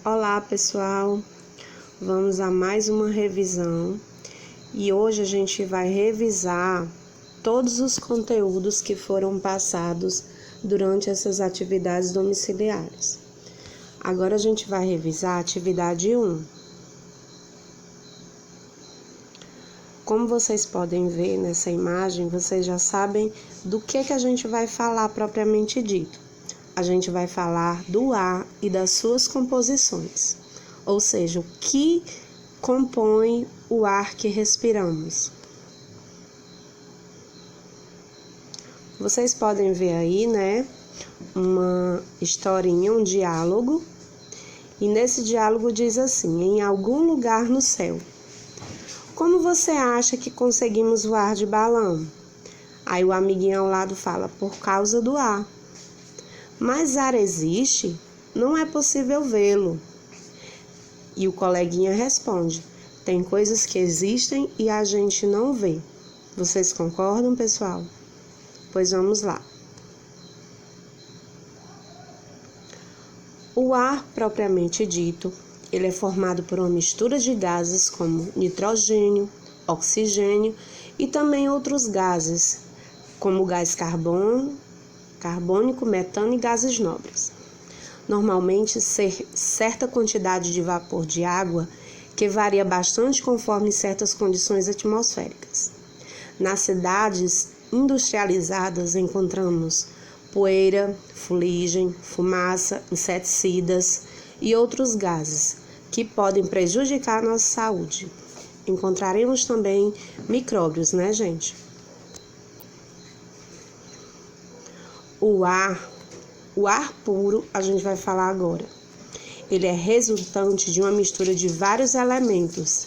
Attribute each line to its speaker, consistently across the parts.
Speaker 1: Olá pessoal, vamos a mais uma revisão e hoje a gente vai revisar todos os conteúdos que foram passados durante essas atividades domiciliares. Agora a gente vai revisar a atividade 1. Como vocês podem ver nessa imagem, vocês já sabem do que a gente vai falar propriamente dito. A gente vai falar do ar e das suas composições, ou seja, o que compõe o ar que respiramos. Vocês podem ver aí, uma historinha, um diálogo, e nesse diálogo diz assim: em algum lugar no céu. Como você acha que conseguimos voar de balão? Aí o amiguinho ao lado fala: por causa do ar. Mas ar existe? Não é possível vê-lo. E o coleguinha responde: tem coisas que existem e a gente não vê. Vocês concordam, pessoal? Pois vamos lá. O ar, propriamente dito, ele é formado por uma mistura de gases como nitrogênio, oxigênio e também outros gases, como o gás carbônico, metano e gases nobres. Normalmente, certa quantidade de vapor de água que varia bastante conforme certas condições atmosféricas. Nas cidades industrializadas encontramos poeira, fuligem, fumaça, inseticidas e outros gases que podem prejudicar a nossa saúde. Encontraremos também micróbios, gente? O ar puro, a gente vai falar agora. Ele é resultante de uma mistura de vários elementos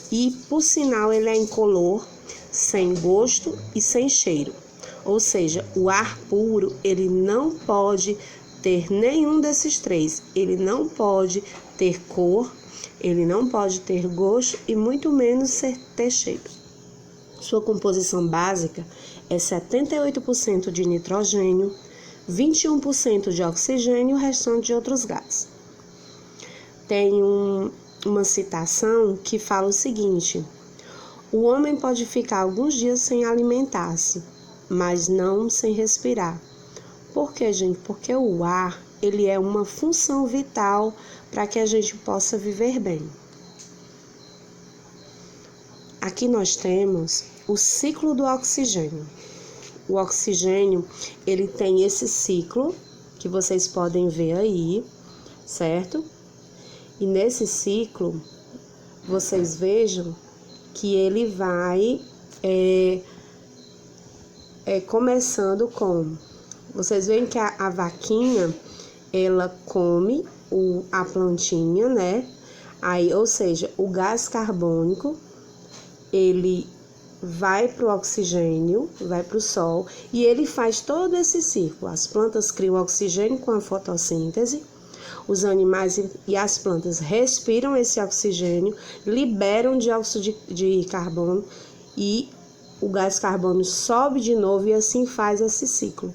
Speaker 1: e, por sinal, ele é incolor, sem gosto e sem cheiro. Ou seja, o ar puro, ele não pode ter nenhum desses três. Ele não pode ter cor, ele não pode ter gosto e muito menos ter cheiro. Sua composição básica é 78% de nitrogênio, 21% de oxigênio e o restante de outros gases. Tem uma citação que fala o seguinte: o homem pode ficar alguns dias sem alimentar-se, mas não sem respirar. Por quê, gente? Porque o ar, ele é uma função vital para que a gente possa viver bem. Aqui nós temos o ciclo do oxigênio. O oxigênio, ele tem esse ciclo que vocês podem ver aí, certo? E nesse ciclo, vocês vejam que ele vai começando com... Vocês veem que a vaquinha, ela come a plantinha, Aí, ou seja, o gás carbônico, ele vai para o oxigênio, vai para o sol, e ele faz todo esse ciclo. As plantas criam oxigênio com a fotossíntese, os animais e as plantas respiram esse oxigênio, liberam dióxido de carbono e o gás carbônico sobe de novo e assim faz esse ciclo.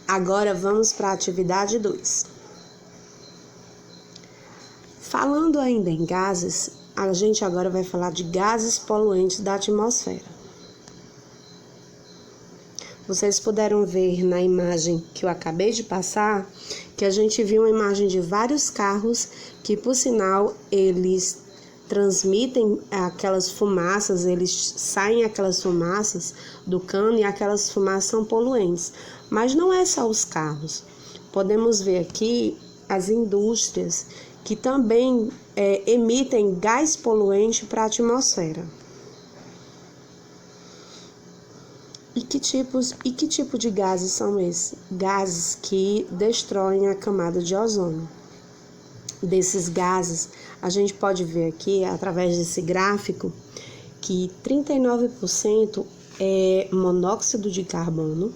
Speaker 1: Agora vamos para a atividade 2. Falando ainda em gases, a gente agora vai falar de gases poluentes da atmosfera. Vocês puderam ver na imagem que eu acabei de passar, que a gente viu uma imagem de vários carros que, por sinal, eles transmitem aquelas fumaças, eles saem aquelas fumaças do cano e aquelas fumaças são poluentes. Mas não é só os carros. Podemos ver aqui as indústrias que também emitem gás poluente para a atmosfera. E que tipo de gases são esses? Gases que destroem a camada de ozônio. Desses gases, a gente pode ver aqui, através desse gráfico, que 39% é monóxido de carbono,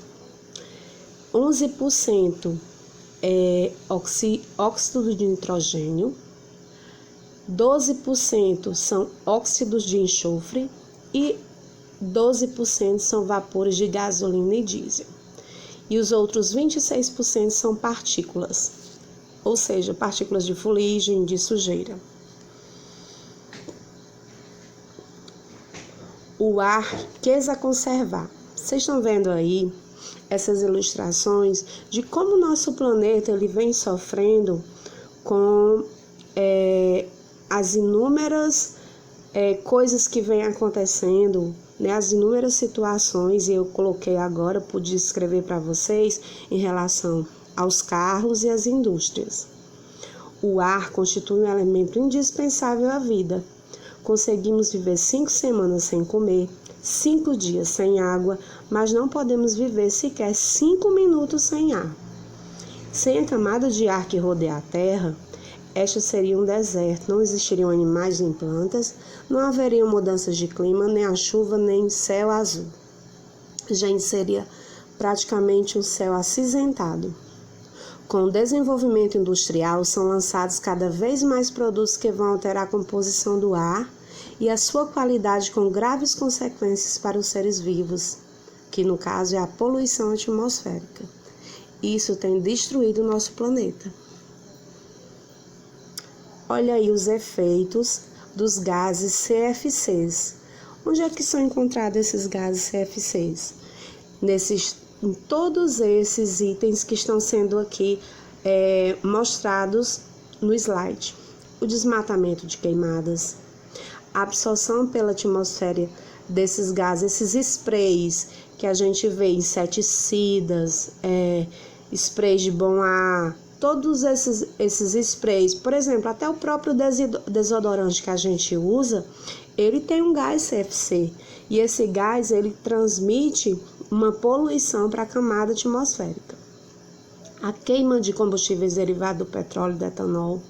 Speaker 1: 11% é óxido de nitrogênio, 12% são óxidos de enxofre e 12% são vapores de gasolina e diesel. e os outros 26% são partículas, ou seja, partículas de fuligem, de sujeira. O ar quis a conservar. Vocês estão vendo aí essas ilustrações de como o nosso planeta ele vem sofrendo com as inúmeras coisas que vêm acontecendo, né, as inúmeras situações, e eu coloquei agora, pude escrever para vocês em relação aos carros e às indústrias. O ar constitui um elemento indispensável à vida. Conseguimos viver 5 semanas sem comer, 5 dias sem água, mas não podemos viver sequer 5 minutos sem ar. Sem a camada de ar que rodeia a Terra, esta seria um deserto, não existiriam animais nem plantas, não haveriam mudanças de clima, nem a chuva, nem céu azul. Gente, seria praticamente um céu acinzentado. Com o desenvolvimento industrial, são lançados cada vez mais produtos que vão alterar a composição do ar e a sua qualidade, com graves consequências para os seres vivos, que no caso é a poluição atmosférica. Isso tem destruído o nosso planeta. Olha aí os efeitos dos gases CFCs. Onde é que são encontrados esses gases CFCs? Em todos esses itens que estão sendo aqui mostrados no slide. O desmatamento de queimadas, a absorção pela atmosfera desses gases, esses sprays que a gente vê, inseticidas, sprays de bom ar, todos esses sprays, por exemplo, até o próprio desodorante que a gente usa, ele tem um gás CFC, e esse gás ele transmite uma poluição para a camada atmosférica. A queima de combustíveis derivados do petróleo e do etanol,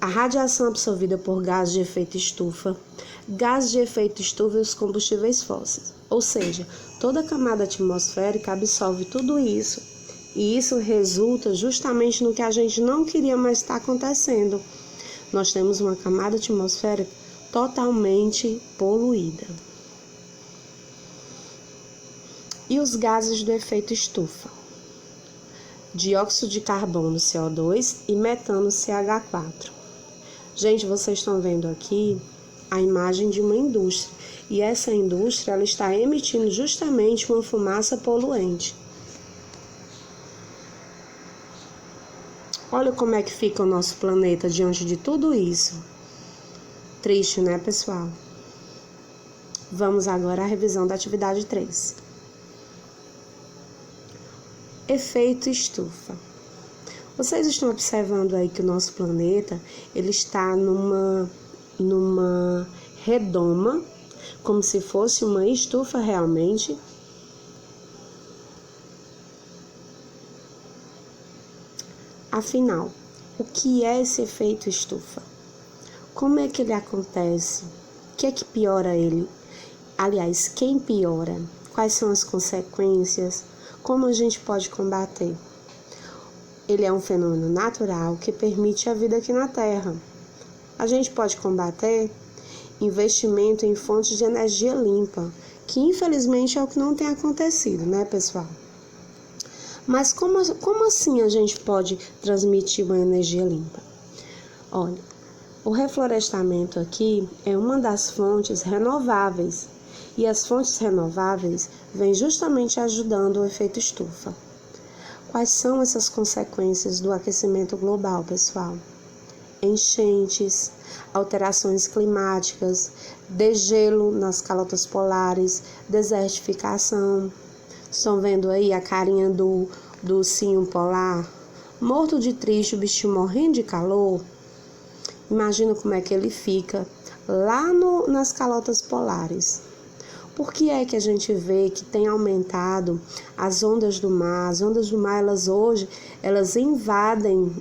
Speaker 1: a radiação absorvida por gases de efeito estufa, gases de efeito estufa e os combustíveis fósseis. Ou seja, toda a camada atmosférica absorve tudo isso, e isso resulta justamente no que a gente não queria mais estar acontecendo. Nós temos uma camada atmosférica totalmente poluída. E os gases do efeito estufa? Dióxido de carbono, CO2, e metano, CH4. Gente, vocês estão vendo aqui a imagem de uma indústria. E essa indústria ela está emitindo justamente uma fumaça poluente. Olha como é que fica o nosso planeta diante de tudo isso. Triste, né, pessoal? Vamos agora à revisão da atividade 3. Efeito estufa. Vocês estão observando aí que o nosso planeta ele está numa redoma, como se fosse uma estufa realmente. Afinal, o que é esse efeito estufa? Como é que ele acontece? O que é que piora ele? Aliás, quem piora? Quais são as consequências? Como a gente pode combater? Ele é um fenômeno natural que permite a vida aqui na Terra. A gente pode combater investimento em fontes de energia limpa, que infelizmente é o que não tem acontecido, né, pessoal? Mas como assim a gente pode transmitir uma energia limpa? Olha, o reflorestamento aqui é uma das fontes renováveis, e as fontes renováveis vêm justamente ajudando o efeito estufa. Quais são essas consequências do aquecimento global, pessoal? Enchentes, alterações climáticas, degelo nas calotas polares, desertificação. Estão vendo aí a carinha do ursinho polar? Morto de triste, o bichinho morrendo de calor. Imagina como é que ele fica lá nas calotas polares. Por que é que a gente vê que tem aumentado as ondas do mar? As ondas do mar, elas invadem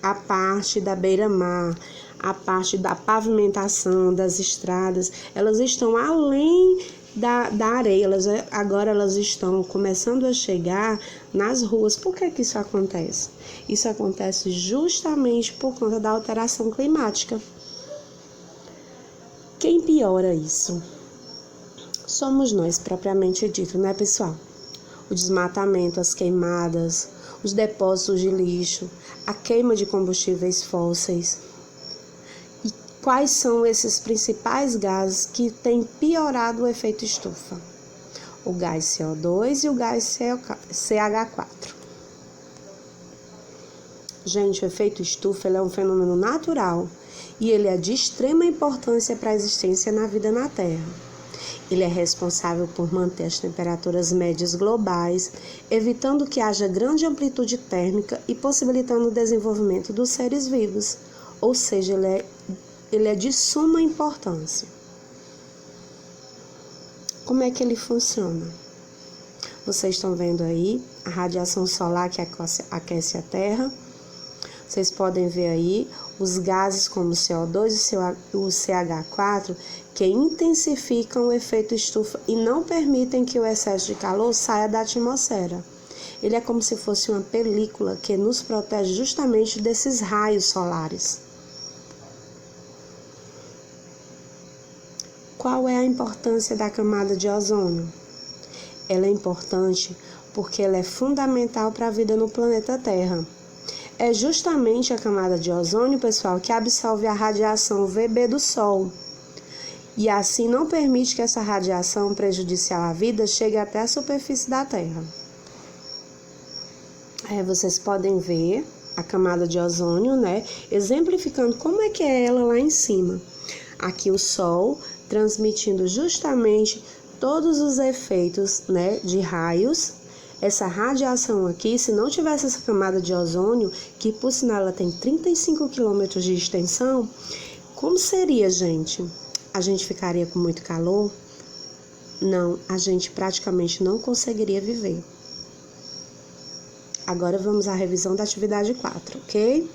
Speaker 1: a parte da beira-mar, a parte da pavimentação, das estradas. Elas estão além da areia, agora elas estão começando a chegar nas ruas. Por que que isso acontece? Isso acontece justamente por conta da alteração climática. Quem piora isso? somos nós, propriamente dito, né, pessoal? O desmatamento, as queimadas, os depósitos de lixo, a queima de combustíveis fósseis. E quais são esses principais gases que têm piorado o efeito estufa? O gás CO2 e o gás CH4. Gente, o efeito estufa é um fenômeno natural e ele é de extrema importância para a existência na vida na Terra. Ele é responsável por manter as temperaturas médias globais, evitando que haja grande amplitude térmica e possibilitando o desenvolvimento dos seres vivos, ou seja, ele é de suma importância. Como é que ele funciona? Vocês estão vendo aí a radiação solar que aquece a Terra. Vocês podem ver aí os gases como o CO2 e o CH4 que intensificam o efeito estufa e não permitem que o excesso de calor saia da atmosfera. Ele é como se fosse uma película que nos protege justamente desses raios solares. Qual é a importância da camada de ozônio? Ela é importante porque ela é fundamental para a vida no planeta Terra. É justamente a camada de ozônio, pessoal, que absorve a radiação UVB do Sol. E assim não permite que essa radiação prejudicial à vida chegue até a superfície da Terra. Vocês podem ver a camada de ozônio, né? Exemplificando como é que é ela lá em cima. Aqui o Sol transmitindo justamente todos os efeitos, né, de raios. Essa radiação aqui, se não tivesse essa camada de ozônio, que por sinal ela tem 35 quilômetros de extensão, como seria, gente? A gente ficaria com muito calor? Não, a gente praticamente não conseguiria viver. Agora vamos à revisão da atividade 4, ok?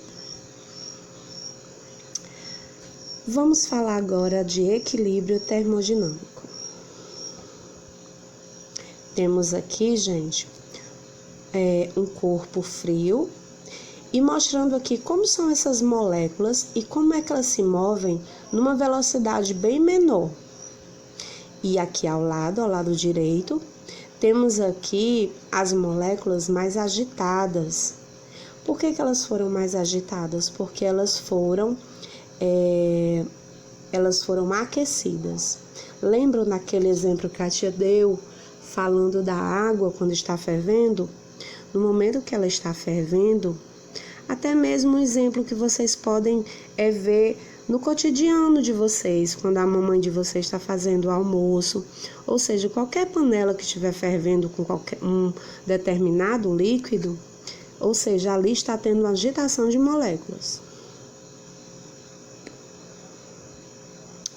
Speaker 1: Vamos falar agora de equilíbrio termodinâmico. Temos aqui, gente, um corpo frio e mostrando aqui como são essas moléculas e como é que elas se movem numa velocidade bem menor. E aqui ao lado direito, temos aqui as moléculas mais agitadas. Por que elas foram mais agitadas? Porque elas foram aquecidas. Lembram daquele exemplo que a tia deu, falando da água quando está fervendo? No momento que ela está fervendo, até mesmo um exemplo que vocês podem ver no cotidiano de vocês, quando a mamãe de vocês está fazendo o almoço, ou seja, qualquer panela que estiver fervendo com um determinado líquido, ou seja, ali está tendo uma agitação de moléculas.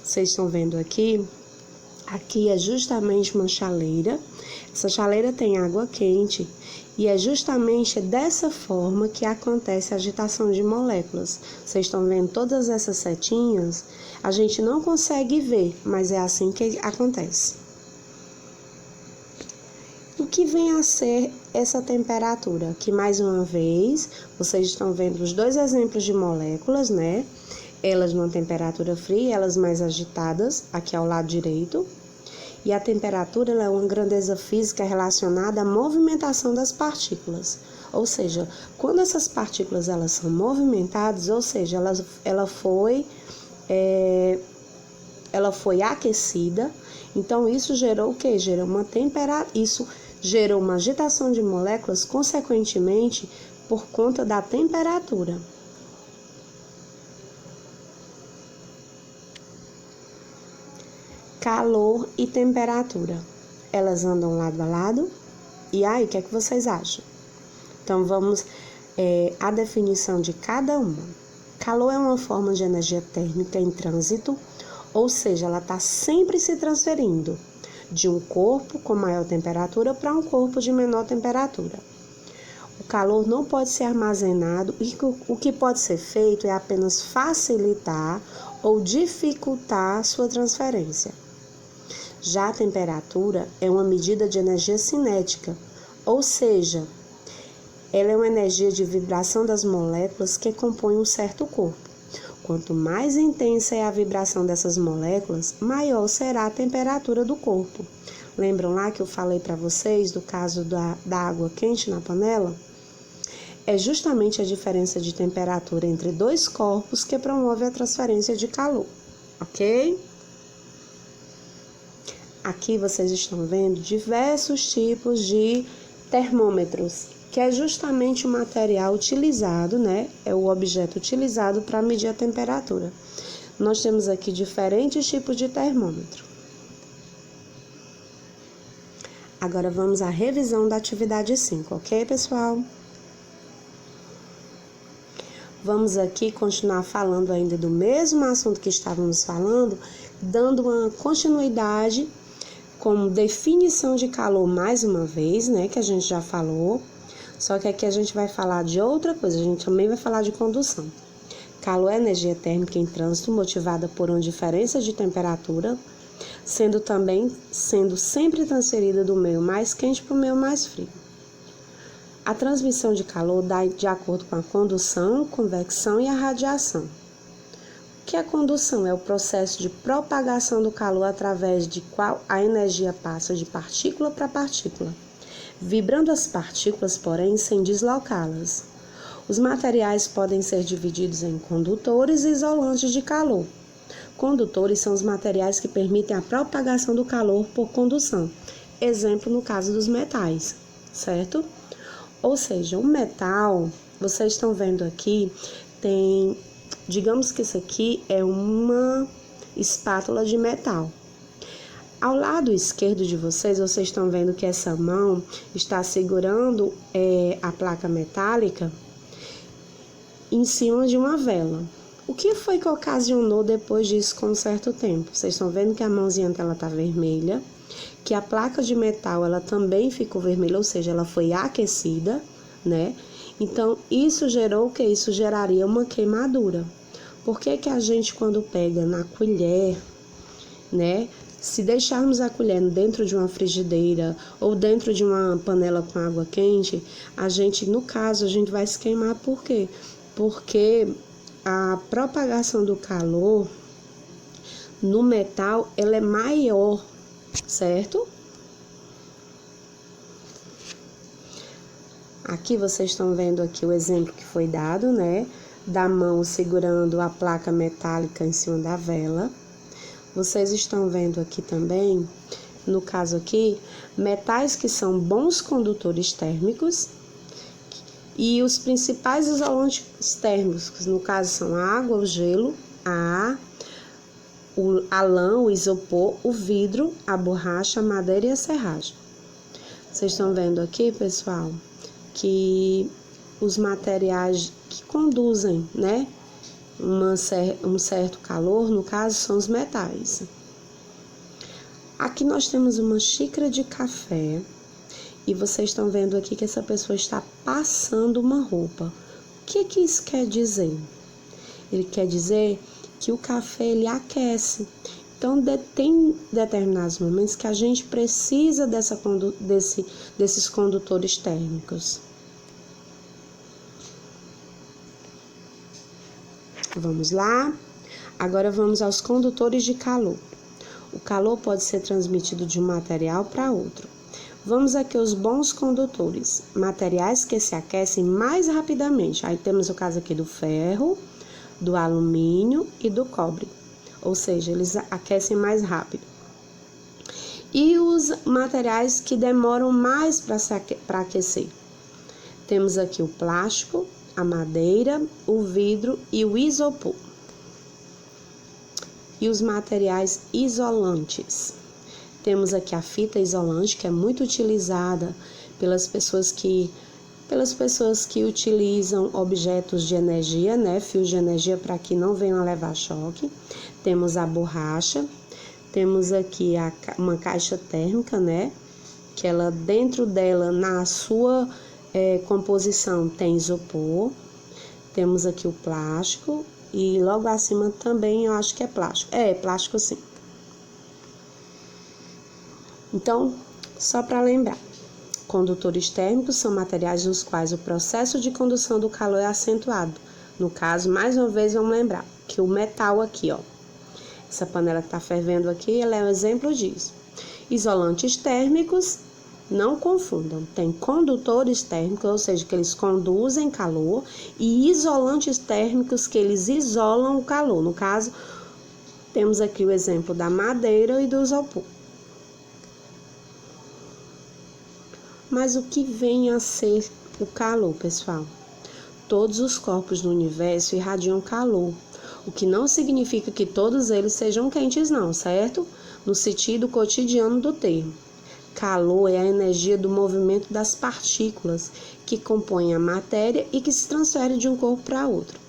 Speaker 1: Vocês estão vendo aqui? Aqui é justamente uma chaleira. Essa chaleira tem água quente e é justamente dessa forma que acontece a agitação de moléculas. Vocês estão vendo todas essas setinhas? A gente não consegue ver, mas é assim que acontece. O que vem a ser essa temperatura? Que mais uma vez, vocês estão vendo os dois exemplos de moléculas, né? Elas numa temperatura fria, elas mais agitadas, aqui ao lado direito. E a temperatura ela é uma grandeza física relacionada à movimentação das partículas. Ou seja, quando essas partículas elas são movimentadas, ou seja, ela foi aquecida, então isso gerou o quê? Isso gerou uma agitação de moléculas, consequentemente, por conta da temperatura. Calor e temperatura. Elas andam lado a lado? E aí, o que é que vocês acham? Então, vamos à definição de cada uma. Calor é uma forma de energia térmica em trânsito, ou seja, ela está sempre se transferindo de um corpo com maior temperatura para um corpo de menor temperatura. O calor não pode ser armazenado e o que pode ser feito é apenas facilitar ou dificultar sua transferência. Já a temperatura é uma medida de energia cinética, ou seja, ela é uma energia de vibração das moléculas que compõem um certo corpo. Quanto mais intensa é a vibração dessas moléculas, maior será a temperatura do corpo. Lembram lá que eu falei para vocês do caso da água quente na panela? É justamente a diferença de temperatura entre dois corpos que promove a transferência de calor, ok? Aqui vocês estão vendo diversos tipos de termômetros, que é justamente o material utilizado, né? É o objeto utilizado para medir a temperatura. Nós temos aqui diferentes tipos de termômetro. Agora vamos à revisão da atividade 5, ok, pessoal? Vamos aqui continuar falando ainda do mesmo assunto que estávamos falando, dando uma continuidade com definição de calor mais uma vez, né, que a gente já falou. Só que aqui a gente vai falar de outra coisa, a gente também vai falar de condução. Calor é energia térmica em trânsito motivada por uma diferença de temperatura, sendo sempre transferida do meio mais quente para o meio mais frio. A transmissão de calor dá de acordo com a condução, convecção e a radiação. O que é condução? É o processo de propagação do calor através de qual a energia passa de partícula para partícula, vibrando as partículas, porém, sem deslocá-las. Os materiais podem ser divididos em condutores e isolantes de calor. Condutores são os materiais que permitem a propagação do calor por condução. Exemplo no caso dos metais, certo? Ou seja, o metal, vocês estão vendo aqui, digamos que isso aqui é uma espátula de metal. Ao lado esquerdo de vocês estão vendo que essa mão está segurando a placa metálica em cima de uma vela. O que foi que ocasionou depois disso com um certo tempo? Vocês estão vendo que a mãozinha dela está vermelha, que a placa de metal ela também ficou vermelha, ou seja, ela foi aquecida, né? Então, isso gerou o que? Isso geraria uma queimadura. Por que que a gente, quando pega na colher, né? Se deixarmos a colher dentro de uma frigideira ou dentro de uma panela com água quente, no caso, a gente vai se queimar. Por quê? Porque a propagação do calor no metal, ela é maior, certo? Aqui vocês estão vendo aqui o exemplo que foi dado, né? Da mão segurando a placa metálica em cima da vela. Vocês estão vendo aqui também, no caso aqui, metais que são bons condutores térmicos e os principais isolantes térmicos, no caso, são a água, o gelo, a lã, o isopor, o vidro, a borracha, a madeira e a serragem. Vocês estão vendo aqui, pessoal, que os materiais que conduzem, né, um certo calor, no caso, são os metais. Aqui nós temos uma xícara de café e vocês estão vendo aqui que essa pessoa está passando uma roupa. O que isso quer dizer? Ele quer dizer que o café ele aquece. Então, tem determinados momentos que a gente precisa desses condutores térmicos. Vamos lá? Agora vamos aos condutores de calor. O calor pode ser transmitido de um material para outro. Vamos aqui aos bons condutores, materiais que se aquecem mais rapidamente. Aí temos o caso aqui do ferro, do alumínio e do cobre. Ou seja, eles aquecem mais rápido. E os materiais que demoram mais para aquecer. Temos aqui o plástico, a madeira, o vidro e o isopor. E os materiais isolantes. Temos aqui a fita isolante, que é muito utilizada pelas pessoas que utilizam objetos de energia, né, fios de energia, para que não venham a levar choque. Temos a borracha, temos aqui uma caixa térmica, né, que ela dentro dela, na sua composição, tem isopor. Temos aqui o plástico e logo acima também eu acho que é plástico. É plástico sim. Então, só para lembrar, condutores térmicos são materiais nos quais o processo de condução do calor é acentuado, No caso, mais uma vez, vamos lembrar que o metal aqui, ó, essa panela que está fervendo aqui, ela é um exemplo disso. Isolantes térmicos, não confundam, tem condutores térmicos, ou seja, que eles conduzem calor, e isolantes térmicos, que eles isolam o calor. No caso, temos aqui o exemplo da madeira e do isopor. Mas o que vem a ser o calor, pessoal? Todos os corpos do universo irradiam calor, o que não significa que todos eles sejam quentes, não, certo? No sentido cotidiano do termo. Calor é a energia do movimento das partículas que compõem a matéria e que se transfere de um corpo para outro.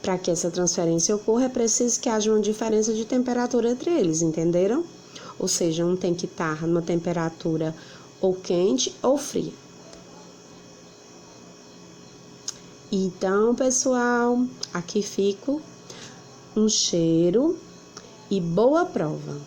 Speaker 1: Para que essa transferência ocorra, é preciso que haja uma diferença de temperatura entre eles, entenderam? Ou seja, um tem que estar numa temperatura ou quente ou fria. Então, pessoal, aqui fico um cheiro e boa prova.